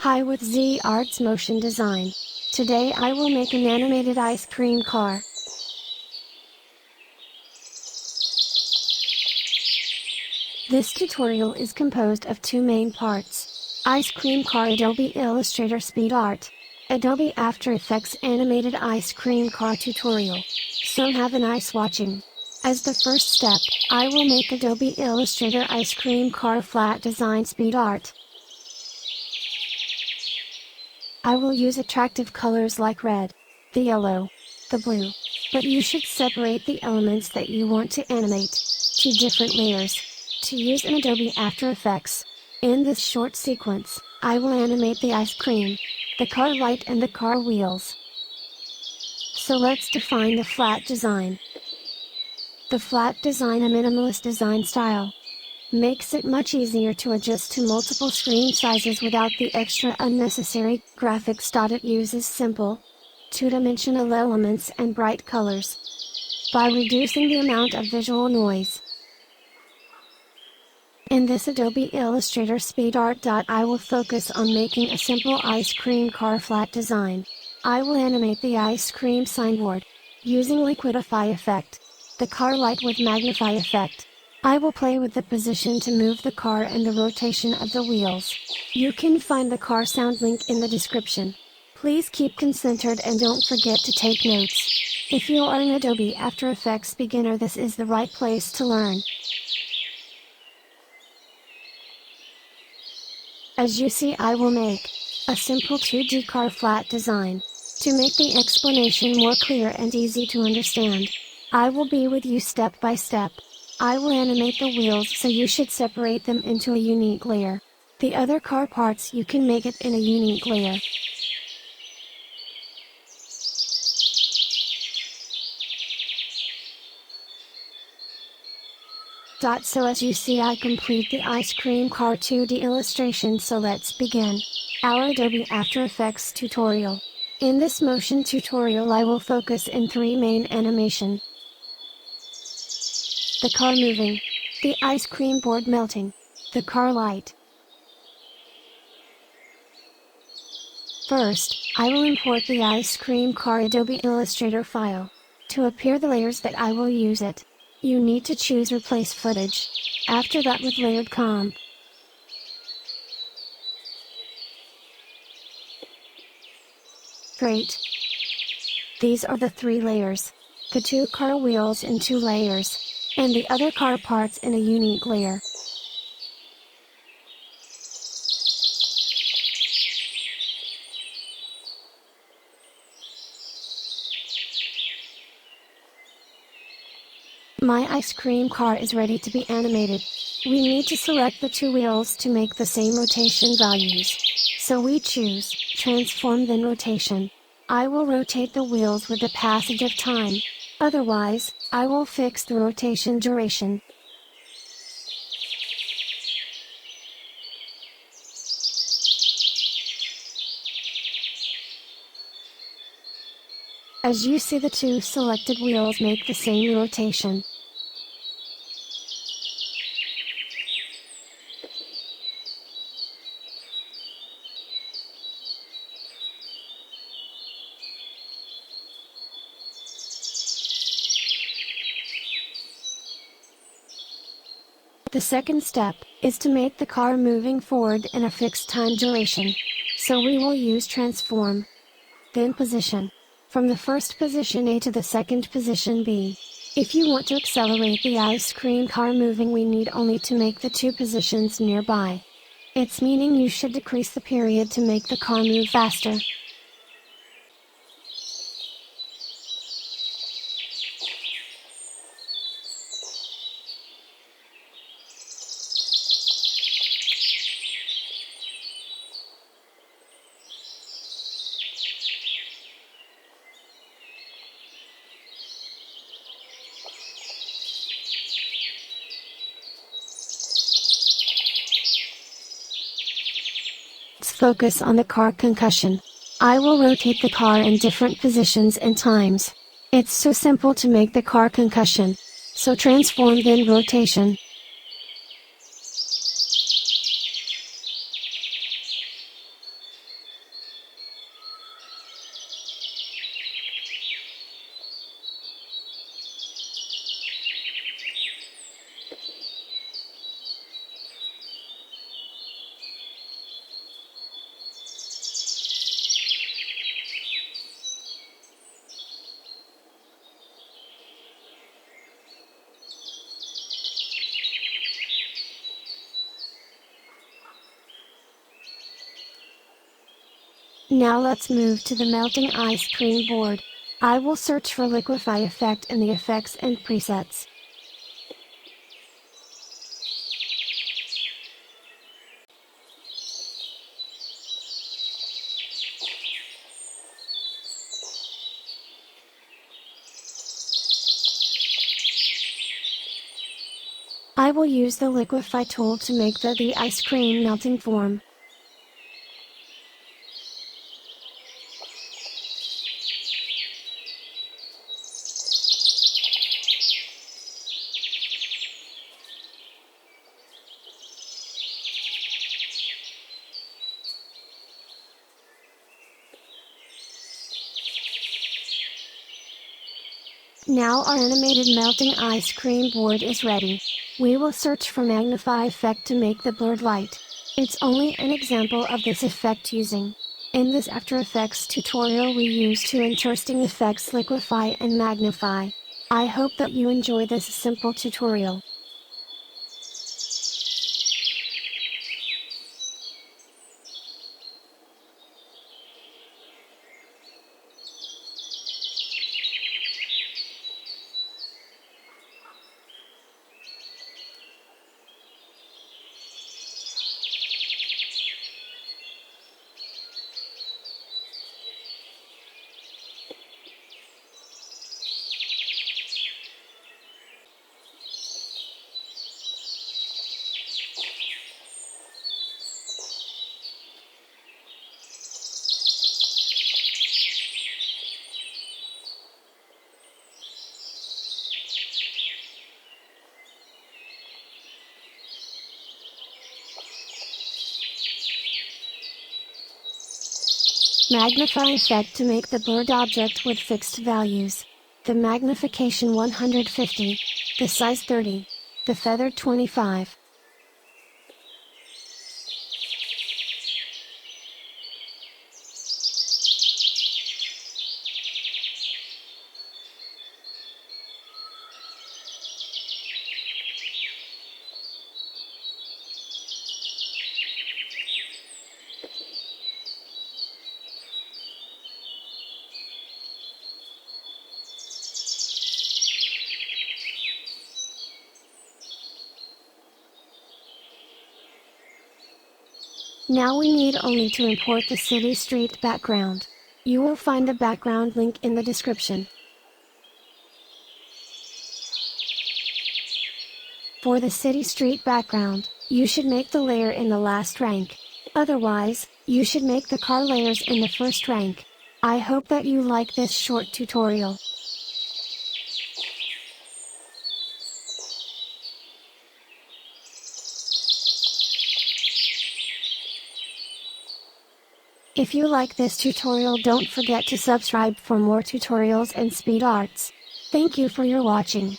Hi with Z Arts Motion Design. Today I will make an animated ice cream car. This tutorial is composed of two main parts. Ice cream car Adobe Illustrator Speed Art. Adobe After Effects Animated Ice Cream Car Tutorial. So have a nice watching. As the first step, I will make Adobe Illustrator Ice Cream Car Flat Design Speed Art. I will use attractive colors like red, the yellow, the blue, but you should separate the elements that you want to animate to different layers to use in Adobe After Effects. In this short sequence, I will animate the ice cream, the car light and the car wheels. So let's define the flat design. The flat design, a minimalist design style, makes it much easier to adjust to multiple screen sizes without the extra unnecessary graphics. It uses simple, two-dimensional elements and bright colors by reducing the amount of visual noise. In this Adobe Illustrator Speed Art. I will focus on making a simple ice cream car flat design. I will animate the ice cream signboard using Liquify effect, the car light with Magnify effect. I will play with the position to move the car and the rotation of the wheels. You can find the car sound link in the description. Please keep concentrated and don't forget to take notes. If you are an Adobe After Effects beginner, this is the right place to learn. As you see, I will make a simple 2D car flat design. To make the explanation more clear and easy to understand, I will be with you step by step. I will animate the wheels, so you should separate them into a unique layer. The other car parts you can make it in a unique layer. So as you see, I complete the ice cream car 2D illustration. So let's begin our Adobe After Effects tutorial. In this motion tutorial I will focus in three main animation: the car moving, the ice cream board melting, the car light. First, I will import the ice cream car Adobe Illustrator file. To appear the layers that I will use it, you need to choose Replace Footage. After that, with Layered Comp. Great! These are the three layers. The two car wheels in two layers, and the other car parts in a unique layer. My ice cream car is ready to be animated. We need to select the two wheels to make the same rotation values. So we choose Transform then Rotation. I will rotate the wheels with the passage of time. Otherwise, I will fix the rotation duration. As you see, the two selected wheels make the same rotation. The second step is to make the car moving forward in a fixed time duration. So we will use Transform, then Position. From the first position A to the second position B. If you want to accelerate the ice cream car moving, we need only to make the two positions nearby. It's meaning you should decrease the period to make the car move faster. Let's focus on the car concussion. I will rotate the car in different positions and times. It's so simple to make the car concussion. So Transform then Rotation. Now let's move to the melting ice cream board. I will search for Liquify effect in the effects and presets. I will use the Liquify tool to make the ice cream melting form. Now our animated melting ice cream board is ready. We will search for Magnify effect to make the blurred light. It's only an example of this effect using. In this After Effects tutorial we use two interesting effects, Liquify and Magnify. I hope that you enjoy this simple tutorial. Magnify effect to make the blurred object with fixed values. The magnification 150. The size 30. The feather 25. Now we need only to import the city street background. You will find the background link in the description. For the city street background, you should make the layer in the last rank. Otherwise, you should make the car layers in the first rank. I hope that you like this short tutorial. If you like this tutorial, don't forget to subscribe for more tutorials and speed arts. Thank you for your watching.